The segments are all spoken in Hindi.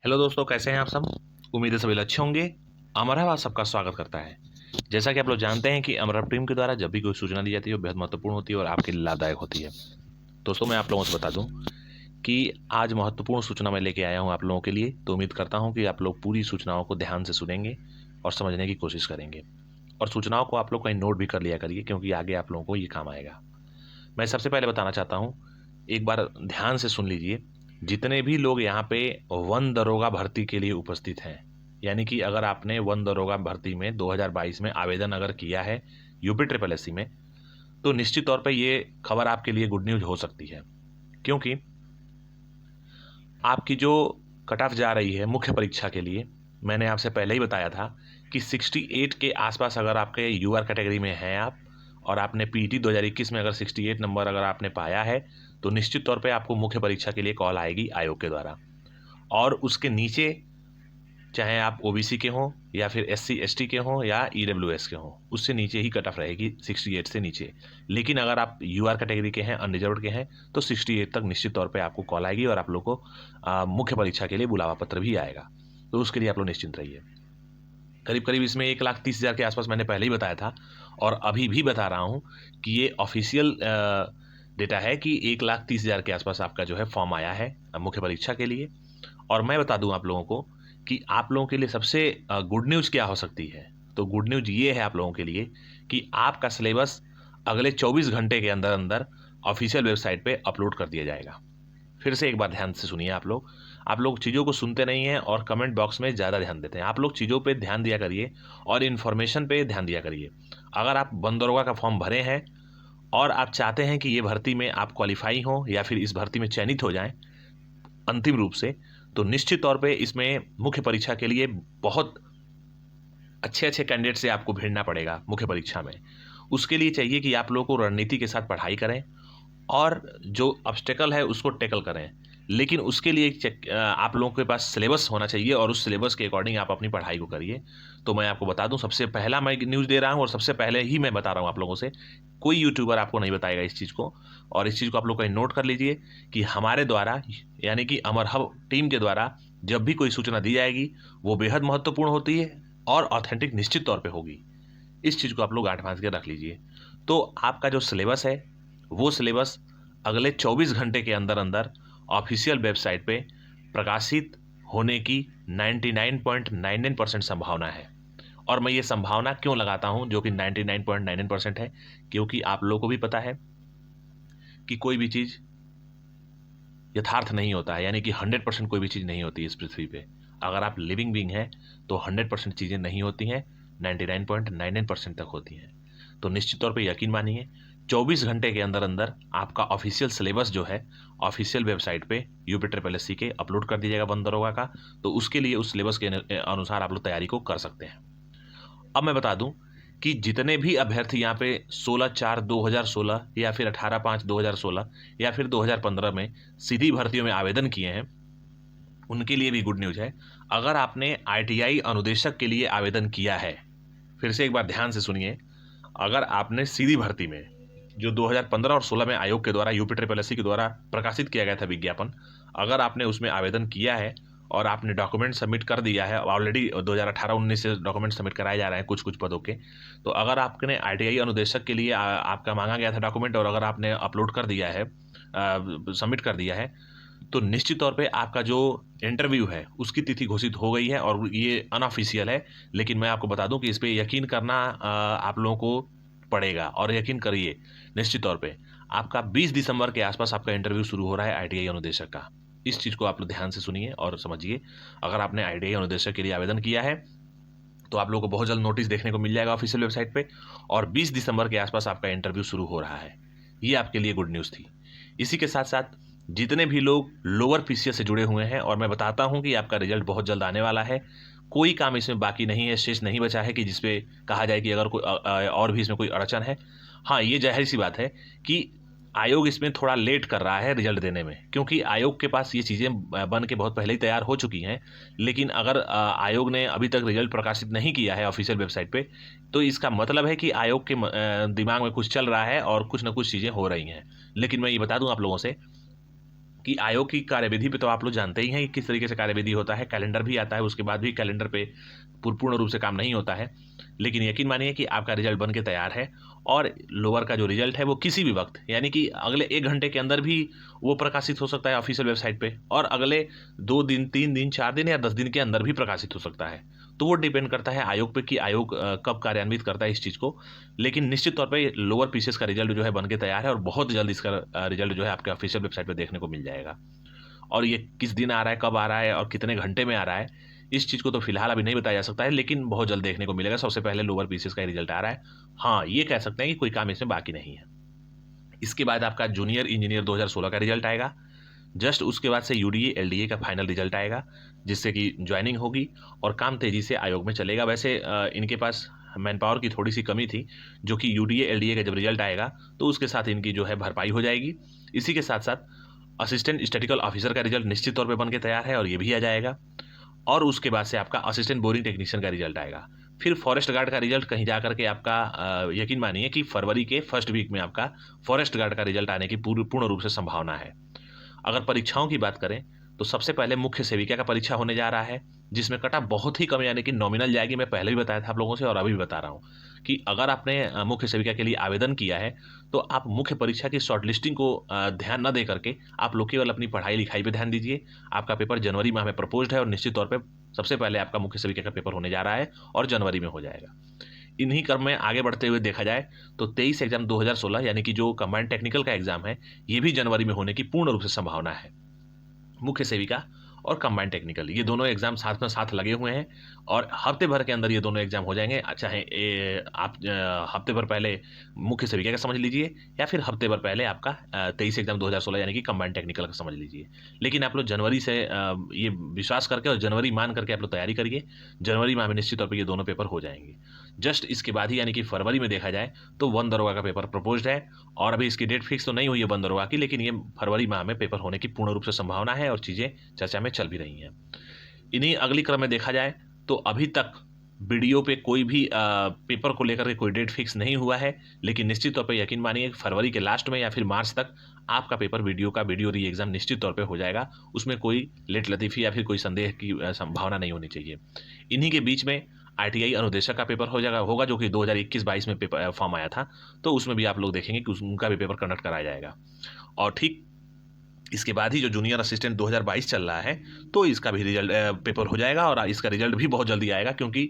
हेलो दोस्तों, कैसे हैं आप सब। उम्मीद है सभी अच्छे होंगे। अमर हब आप सबका स्वागत करता है। जैसा कि आप लोग जानते हैं कि अमर हब टीम के द्वारा जब भी कोई सूचना दी जाती है वो बेहद महत्वपूर्ण होती है और आपके लिए लाभदायक होती है। दोस्तों, मैं आप लोगों से बता दूं कि आज महत्वपूर्ण सूचना मैं लेके आया हूं आप लोगों के लिए। तो उम्मीद करता हूं कि आप लोग पूरी सूचनाओं को ध्यान से सुनेंगे और समझने की कोशिश करेंगे, और सूचनाओं को आप लोग कहीं नोट भी कर लिया करिए, क्योंकि आगे आप लोगों को ये काम आएगा। मैं सबसे पहले बताना चाहता हूँ, एक बार ध्यान से सुन लीजिए। जितने भी लोग यहाँ पे वन दरोगा भर्ती के लिए उपस्थित हैं, यानी कि अगर आपने वन दरोगा भर्ती में 2022 में आवेदन अगर किया है यूपी ट्रिपल एससी में, तो निश्चित तौर पे ये खबर आपके लिए गुड न्यूज हो सकती है। क्योंकि आपकी जो कट ऑफ जा रही है मुख्य परीक्षा के लिए, मैंने आपसे पहले ही बताया था कि 68 के आसपास अगर आपके यूआर कैटेगरी में हैं आप, और आपने पीटी 2021 में अगर 68 नंबर अगर आपने पाया है, तो निश्चित तौर पे आपको मुख्य परीक्षा के लिए कॉल आएगी आयोग के द्वारा। और उसके नीचे चाहे आप ओबीसी के हों या फिर एससी एसटी के हों या ईडब्ल्यूएस के हों, उससे नीचे ही कट ऑफ रहेगी, 68 से नीचे। लेकिन अगर आप यूआर कैटेगरी के हैं, अनरिजर्व्ड के हैं, तो 68 तक निश्चित तौर पे आपको कॉल आएगी और आप लोग को मुख्य परीक्षा के लिए बुलावा पत्र भी आएगा। तो उसके लिए आप लोग निश्चिंत रहिए। करीब करीब इसमें 1,30,000 के आसपास मैंने पहले ही बताया था, और अभी भी बता रहा हूँ कि ये ऑफिशियल डेटा है कि 1,30,000 के आसपास आपका जो है फॉर्म आया है मुख्य परीक्षा के लिए। और मैं बता दूं आप लोगों को कि आप लोगों के लिए सबसे गुड न्यूज़ क्या हो सकती है। तो गुड न्यूज़ ये है आप लोगों के लिए कि आपका सिलेबस अगले 24 घंटे के अंदर अंदर ऑफिशियल वेबसाइट पे अपलोड कर दिया जाएगा। फिर से एक बार ध्यान से सुनिए। आप लोग चीज़ों को सुनते नहीं हैं और कमेंट बॉक्स में ज़्यादा ध्यान देते हैं। आप लोग चीज़ों पे ध्यान दिया करिए और इन्फॉर्मेशन पे ध्यान दिया करिए। अगर आप वन दरोगा का फॉर्म भरे हैं और आप चाहते हैं कि ये भर्ती में आप क्वालिफाई हों या फिर इस भर्ती में चयनित हो जाएं अंतिम रूप से, तो निश्चित तौर पे इसमें मुख्य परीक्षा के लिए बहुत अच्छे अच्छे कैंडिडेट से आपको भिड़ना पड़ेगा मुख्य परीक्षा में। उसके लिए चाहिए कि आप लोगों को रणनीति के साथ पढ़ाई करें और जो ऑब्स्टेकल है उसको टैकल करें। लेकिन उसके लिए आप लोगों के पास सिलेबस होना चाहिए और उस सिलेबस के अकॉर्डिंग आप अपनी पढ़ाई को करिए। तो मैं आपको बता दूं, सबसे पहला मैं न्यूज़ दे रहा हूं और सबसे पहले ही मैं बता रहा हूं आप लोगों से। कोई यूट्यूबर आपको नहीं बताएगा इस चीज़ को, और इस चीज़ को आप लोग कहीं नोट कर लीजिए कि हमारे द्वारा, यानी कि अमर हब टीम के द्वारा जब भी कोई सूचना दी जाएगी वो बेहद महत्वपूर्ण होती है और ऑथेंटिक निश्चित तौर पर होगी। इस चीज़ को आप लोग गांठ बांध के रख लीजिए। तो आपका जो सिलेबस है वो सिलेबस अगले 24 घंटे के अंदर अंदर ऑफिशियल वेबसाइट पे प्रकाशित होने की 99.99% संभावना है। और मैं ये संभावना क्यों लगाता हूं जो कि 99.99% है, क्योंकि आप लोगों को भी पता है कि कोई भी चीज़ यथार्थ नहीं होता है, यानी कि 100% कोई भी चीज़ नहीं होती इस पृथ्वी पे। अगर आप लिविंग बीइंग हैं तो 100% चीज़ें नहीं होती हैं, 99.99% तक होती हैं। तो निश्चित तौर पे यकीन मानिए 24 घंटे के अंदर अंदर आपका ऑफिशियल सिलेबस जो है ऑफिशियल वेबसाइट पे यूपी ट्रिपल एससी के अपलोड कर दीजिएगा वन दरोगा का। तो उसके लिए उस सिलेबस के अनुसार आप लोग तैयारी को कर सकते हैं। अब मैं बता दूं कि जितने भी अभ्यर्थी यहाँ पे 16/4/2016 या फिर 18/5/2016 या फिर 2015 में सीधी भर्तियों में आवेदन किए हैं, उनके लिए भी गुड न्यूज़ है। अगर आपने आईटीआई अनुदेशक के लिए आवेदन किया है, फिर से एक बार ध्यान से सुनिए, अगर आपने सीधी भर्ती में जो 2015 और 16 में आयोग के द्वारा यूपी ट्रिपल एससी के द्वारा प्रकाशित किया गया था विज्ञापन, अगर आपने उसमें आवेदन किया है और आपने डॉक्यूमेंट सबमिट कर दिया है, ऑलरेडी 2018-19 से डॉक्यूमेंट सबमिट कराए जा रहे हैं कुछ कुछ पदों के, तो अगर आपने आईटीआई अनुदेशक के लिए आपका मांगा गया था डॉक्यूमेंट और अगर आपने अपलोड कर दिया है, सबमिट कर दिया है, तो निश्चित तौर पे आपका जो इंटरव्यू है उसकी तिथि घोषित हो गई है और ये अनऑफिशियल है। लेकिन मैं आपको बता दूं कि इस पे यकीन करना आप लोगों को पड़ेगा, और यकीन करिए निश्चित तौर पे आपका 20 दिसंबर के आसपास आपका इंटरव्यू शुरू हो रहा है आईटीआई अनुदेशक का। इस चीज़ को आप लोग ध्यान से सुनिए और समझिए। अगर आपने आईटीआई अनुदेशक के लिए आवेदन किया है तो आप लोगों को बहुत जल्द नोटिस देखने को मिल जाएगा ऑफिशियल वेबसाइट पे, और 20 दिसंबर के आसपास आपका इंटरव्यू शुरू हो रहा है। ये आपके लिए गुड न्यूज़ थी। इसी के साथ साथ जितने भी लोग लोअर पीसीएस से जुड़े हुए हैं, और मैं बताता हूं कि आपका रिजल्ट बहुत जल्द आने वाला है, कोई काम इसमें बाकी नहीं है, शेष नहीं बचा है कि जिसपे कहा जाए कि अगर कोई और भी इसमें कोई अड़चन है। हाँ, ये जाहिर सी बात है कि आयोग इसमें थोड़ा लेट कर रहा है रिजल्ट देने में, क्योंकि आयोग के पास ये चीज़ें बन के बहुत पहले ही तैयार हो चुकी हैं। लेकिन अगर आयोग ने अभी तक रिजल्ट प्रकाशित नहीं किया है ऑफिशियल वेबसाइट पे, तो इसका मतलब है कि आयोग के दिमाग में कुछ चल रहा है और कुछ ना कुछ चीज़ें हो रही हैं। लेकिन मैं ये बता दूं आप लोगों से कि आयोग की कार्यविधि पे तो आप लोग जानते ही हैं कि किस तरीके से कार्यविधि होता है। कैलेंडर भी आता है, उसके बाद भी कैलेंडर पे पूर्ण रूप से काम नहीं होता है। लेकिन यकीन मानिए कि आपका रिजल्ट बन के तैयार है और लोअर का जो रिजल्ट है वो किसी भी वक्त, यानी कि अगले 1 घंटे के अंदर भी वो प्रकाशित हो सकता है ऑफिशियल वेबसाइट पे, और अगले 2 दिन, 3 दिन, 4 दिन या 10 दिन के अंदर भी प्रकाशित हो सकता है। तो वो डिपेंड करता है आयोग पे कि आयोग कब कार्यान्वित करता है इस चीज़ को। लेकिन निश्चित तौर पे लोअर पीसीएस का रिजल्ट जो है बन के तैयार है और बहुत जल्द इसका रिजल्ट जो है आपके ऑफिशियल वेबसाइट पे देखने को मिल जाएगा। और ये किस दिन आ रहा है, कब आ रहा है और कितने घंटे में आ रहा है, इस चीज़ को तो फिलहाल अभी नहीं बताया जा सकता है, लेकिन बहुत जल्द देखने को मिलेगा। सबसे पहले लोअर पीसीएस का रिजल्ट आ रहा है। हाँ, ये कह सकते हैं कि कोई काम इसमें बाकी नहीं है। इसके बाद आपका जूनियर इंजीनियर 2016 का रिजल्ट आएगा। जस्ट उसके बाद से यूडीए एलडीए का फाइनल रिजल्ट आएगा, जिससे कि ज्वाइनिंग होगी और काम तेज़ी से आयोग में चलेगा। वैसे इनके पास मैन पावर की थोड़ी सी कमी थी, जो कि यूडीए एलडीए का जब रिजल्ट आएगा तो उसके साथ इनकी जो है भरपाई हो जाएगी। इसी के साथ साथ असिस्टेंट स्टैटिकल ऑफिसर का रिजल्ट निश्चित तौर पे बन के तैयार है और ये भी आ जाएगा। और उसके बाद से आपका असिस्टेंट बोरिंग टेक्नीशियन का रिजल्ट आएगा। फिर फॉरेस्ट गार्ड का रिजल्ट कहीं जा करके आपका यकीन मानिए कि फरवरी के फर्स्ट वीक में आपका फॉरेस्ट गार्ड का रिजल्ट आने की पूर्ण रूप से संभावना है। अगर परीक्षाओं की बात करें तो सबसे पहले मुख्य सेविका का परीक्षा होने जा रहा है, जिसमें कट ऑफ बहुत ही कम यानी कि नॉमिनल जाएगी। मैं पहले भी बताया था आप लोगों से और अभी भी बता रहा हूँ कि अगर आपने मुख्य सेविका के लिए आवेदन किया है तो आप मुख्य परीक्षा की शॉर्ट लिस्टिंग को ध्यान न दे करके आप लोग केवल अपनी पढ़ाई लिखाई पे ध्यान दीजिए। आपका पेपर जनवरी माह में प्रपोज्ड है और निश्चित तौर पर सबसे पहले आपका मुख्य सेविका का पेपर होने जा रहा है और जनवरी में हो जाएगा। इन्हीं क्रम में आगे बढ़ते हुए देखा जाए तो 23 एग्जाम 2016 यानी कि जो कंबाइंड टेक्निकल का एग्जाम है, ये भी जनवरी में होने की पूर्ण रूप से संभावना है। मुख्य सेविका और कंबाइंड टेक्निकल ये दोनों एग्जाम साथ में साथ लगे हुए हैं और हफ्ते भर के अंदर ये दोनों एग्जाम हो जाएंगे। चाहे आप हफ्ते भर पहले मुख्य सेविका का समझ लीजिए या फिर हफ्ते भर पहले आपका 23 एग्जाम 2016 यानी कि कंबाइंड टेक्निकल का समझ लीजिए। लेकिन आप लोग जनवरी से ये विश्वास करके और जनवरी मान करके आप लोग तैयारी करिए। जनवरी माह में निश्चित तौर पर ये दोनों पेपर हो जाएंगे। जस्ट इसके बाद ही यानी कि फरवरी में देखा जाए तो वन दरोगा का पेपर प्रपोज्ड है और अभी इसकी डेट फिक्स तो नहीं हुई है वन दरोगा की, लेकिन ये फरवरी माह में पेपर होने की पूर्ण रूप से संभावना है और चीज़ें चर्चा में चल भी रही हैं। इन्हीं अगली क्रम में देखा जाए तो अभी तक वीडियो पे कोई भी पेपर को लेकर के कोई डेट फिक्स नहीं हुआ है, लेकिन निश्चित तौर पे यकीन मानिए फरवरी के लास्ट में या फिर मार्च तक आपका पेपर वीडियो री एग्ज़ाम निश्चित तौर पे हो जाएगा। उसमें कोई लेट लतीफ़ी या फिर कोई संदेह की संभावना नहीं होनी चाहिए। इन्हीं के बीच में आईटीआई अनुदेशक का पेपर होगा जो कि 2021-22 में पेपर फॉर्म आया था, तो उसमें भी आप लोग देखेंगे कि उनका भी पेपर कंडक्ट कराया जाएगा। और ठीक इसके बाद ही जो जूनियर असिस्टेंट 2022 चल रहा है तो इसका भी रिजल्ट पेपर हो जाएगा और इसका रिजल्ट भी बहुत जल्दी आएगा, क्योंकि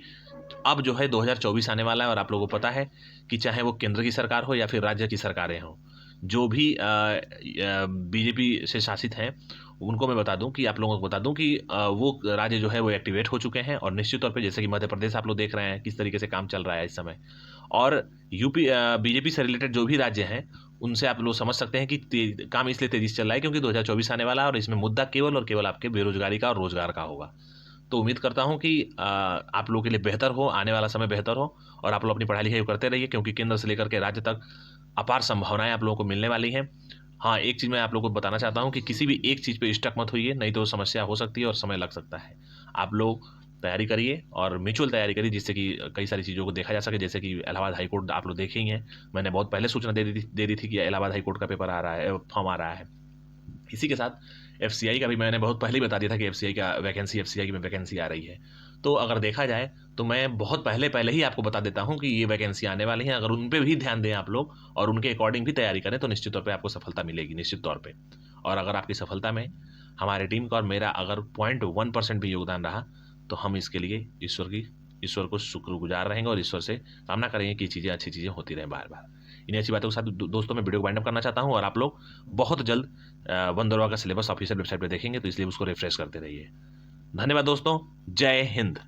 अब जो है 2024 आने वाला है और आप लोगों को पता है कि चाहे वो केंद्र की सरकार हो या फिर राज्य की सरकारें हों, जो भी बीजेपी से शासित हैं उनको मैं बता दूं कि आप लोगों को बता दूं कि वो राज्य जो है वो एक्टिवेट हो चुके हैं। और निश्चित तौर पे जैसे कि मध्य प्रदेश आप लोग देख रहे हैं किस तरीके से काम चल रहा है इस समय, और यूपी बीजेपी से रिलेटेड जो भी राज्य हैं उनसे आप लोग समझ सकते हैं कि काम इसलिए तेजी से चल रहा है क्योंकि 2024 आने वाला है और इसमें मुद्दा केवल और केवल आपके बेरोजगारी का और रोजगार का होगा। तो उम्मीद करता हूं कि आप लोगों के लिए बेहतर हो, आने वाला समय बेहतर हो और आप लोग अपनी पढ़ाई लिखाई करते रहिए, क्योंकि केंद्र से लेकर के राज्य तक अपार संभावनाएं आप लोगों को मिलने वाली हैं। हाँ, एक चीज़ मैं आप लोगों को बताना चाहता हूँ कि किसी भी एक चीज़ पे स्टक मत होइए, नहीं तो समस्या हो सकती है और समय लग सकता है। आप लोग तैयारी करिए और म्यूचुअल तैयारी करिए, जिससे कि कई सारी चीज़ों को देखा जा सके। जैसे कि इलाहाबाद हाई कोर्ट आप लोग देखे ही हैं, मैंने बहुत पहले सूचना दे दी थी कि इलाहाबाद हाई कोर्ट का पेपर आ रहा है, फॉर्म आ रहा है। इसी के साथ एफसीआई का भी मैंने बहुत पहले ही बता दिया था कि एफसीआई में वैकेंसी आ रही है। तो अगर देखा जाए तो मैं बहुत पहले ही आपको बता देता हूं कि ये वैकेंसी आने वाली हैं। अगर उन पे भी ध्यान दें आप लोग और उनके अकॉर्डिंग भी तैयारी करें तो निश्चित तौर पे आपको सफलता मिलेगी, निश्चित तौर पे। और अगर आपकी सफलता में हमारी टीम का और मेरा अगर 0.1% भी योगदान रहा तो हम इसके लिए ईश्वर को शुक्रगुजार रहेंगे और ईश्वर से कामना करेंगे कि चीज़ें अच्छी चीज़ें होती रहें बार बार। इन्हीं अच्छी बातों के साथ दोस्तों मैं वीडियो को वाइंड अप करना चाहता हूँ और आप लोग बहुत जल्द वन दरोगा का सिलेबस ऑफिशियल वेबसाइट पर देखेंगे, तो इसलिए उसको रिफ्रेश करते रहिए। धन्यवाद दोस्तों, जय हिंद।